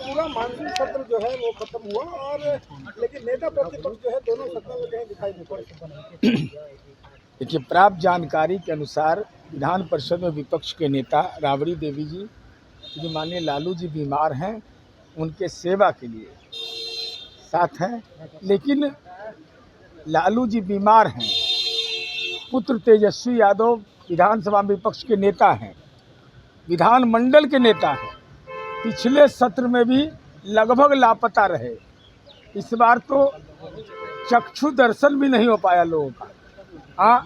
पूरा मानसून सत्र जो है वो खत्म हुआ और लेकिन नेता प्रतिपक्ष जो है दोनों सदन में कहीं दिखाई नहीं पड़े। देखिए, प्राप्त जानकारी के अनुसार विधान परिषद में विपक्ष के नेता राबड़ी देवी जी, जो माननीय लालू जी बीमार हैं, उनके सेवा के लिए साथ हैं। लेकिन लालू जी बीमार हैं, पुत्र तेजस्वी यादव विधानसभा में विपक्ष के नेता हैं, विधानमंडल के नेता हैं, पिछले सत्र में भी लगभग लापता रहे। इस बार तो चक्षु दर्शन भी नहीं हो पाया लोगों का। हाँ,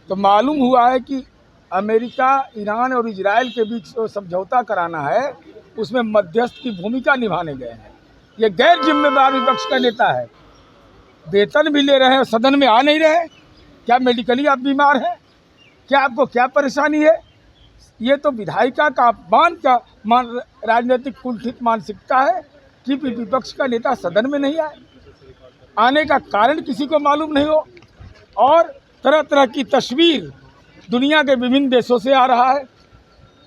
तो मालूम हुआ है कि अमेरिका, ईरान और इजराइल के बीच जो समझौता कराना है, उसमें मध्यस्थ की भूमिका निभाने गए हैं। ये गैर जिम्मेदार विपक्ष का नेता है। वेतन भी ले रहे हैं, सदन में आ नहीं रहे। क्या मेडिकली आप बीमार हैं? क्या आपको क्या परेशानी है? ये तो विधायिका का अपमान का राजनीतिक कुंठित मानसिकता है कि विपक्ष का नेता सदन में नहीं आए। आने का कारण किसी को मालूम नहीं हो और तरह तरह की तस्वीर दुनिया के विभिन्न देशों से आ रहा है।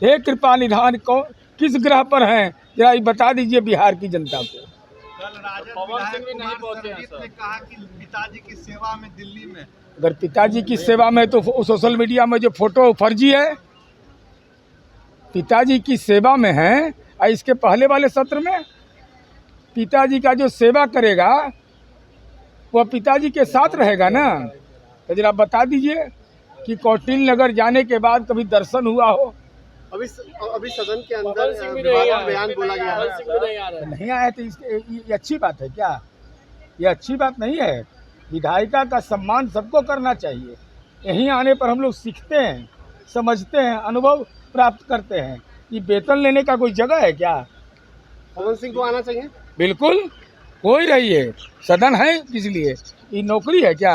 हे कृपा निधान को किस ग्रह पर हैं, जरा ये बता दीजिए बिहार की जनता को। कल राजद विधायक कुमार सर्वजीत ने कहा कि पिताजी की सेवा में दिल्ली में, अगर पिताजी की सेवा में तो सोशल मीडिया में जो फोटो फर्जी है, पिताजी की सेवा में है। और इसके पहले वाले सत्र में पिताजी का जो सेवा करेगा वह पिताजी के साथ रहेगा ना। तो जरा बता दीजिए कि कौटिल्य नगर जाने के बाद कभी दर्शन हुआ हो? अभी सदन के अंदर विवादित बयान बोला गया है। नहीं आया तो ये अच्छी बात है क्या? ये अच्छी बात नहीं है। विधायिका का सम्मान सबको करना चाहिए। यहीं आने पर हम लोग सीखते हैं, समझते हैं, अनुभव प्राप्त करते हैं। ये वेतन लेने का कोई जगह है क्या? पवन सिंह को आना चाहिए। बिल्कुल, कोई रहिए, सदन है किस लिए? ये नौकरी है क्या?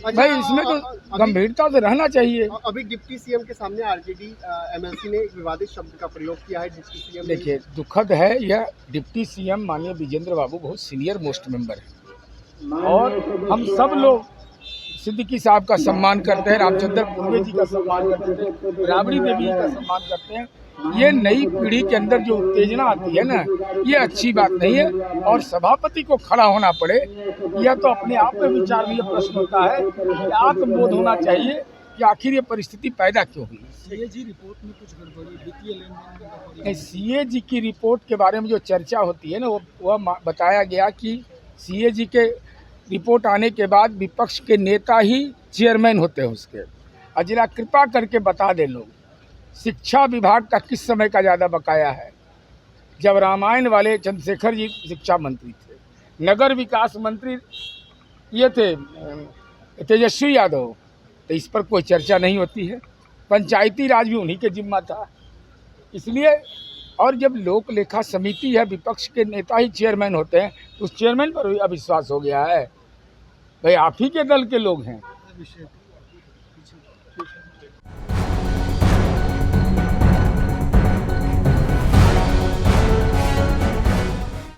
भाई इसमें तो गंभीरता से रहना चाहिए। अभी डिप्टी सीएम के सामने आरजेडी एमएलसी ने एक विवादित शब्द का प्रयोग किया है। डिप्टी सीएम देखिए, दुखद है यह। डिप्टी सीएम माननीय विजेंद्र बाबू बहुत सीनियर मोस्ट मेंबर है और हम सब लोग सिद्दीकी साहब का सम्मान करते हैं, रामचंद्र पूर्वे जी का सम्मान करते हैं, राबड़ी देवी जी का सम्मान करते हैं। ये नई पीढ़ी के अंदर जो उत्तेजना आती है ना, ये अच्छी बात नहीं है। और सभापति को खड़ा होना पड़े, यह तो अपने आप में विचारणीय प्रश्न होता है कि आत्मबोध होना चाहिए कि आखिर ये परिस्थिति पैदा क्यों हुई। सीएजी रिपोर्ट में कुछ गड़बड़ी, वित्तीय लेन देन। सीएजी की रिपोर्ट के बारे में जो चर्चा होती है ना, वह बताया गया कि सीएजी के रिपोर्ट आने के बाद विपक्ष के नेता ही चेयरमैन होते हैं उसके। और जरा कृपा करके बता दें लोग, शिक्षा विभाग का किस समय का ज़्यादा बकाया है? जब रामायण वाले चंद्रशेखर जी शिक्षा मंत्री थे, नगर विकास मंत्री ये थे तेजस्वी यादव, तो इस पर कोई चर्चा नहीं होती है। पंचायती राज भी उन्हीं के जिम्मा था। इसलिए और जब लोक लेखा समिति है, विपक्ष के नेता ही चेयरमैन होते हैं, तो उस चेयरमैन पर भी अविश्वास हो गया है। भाई आप ही के दल के लोग हैं।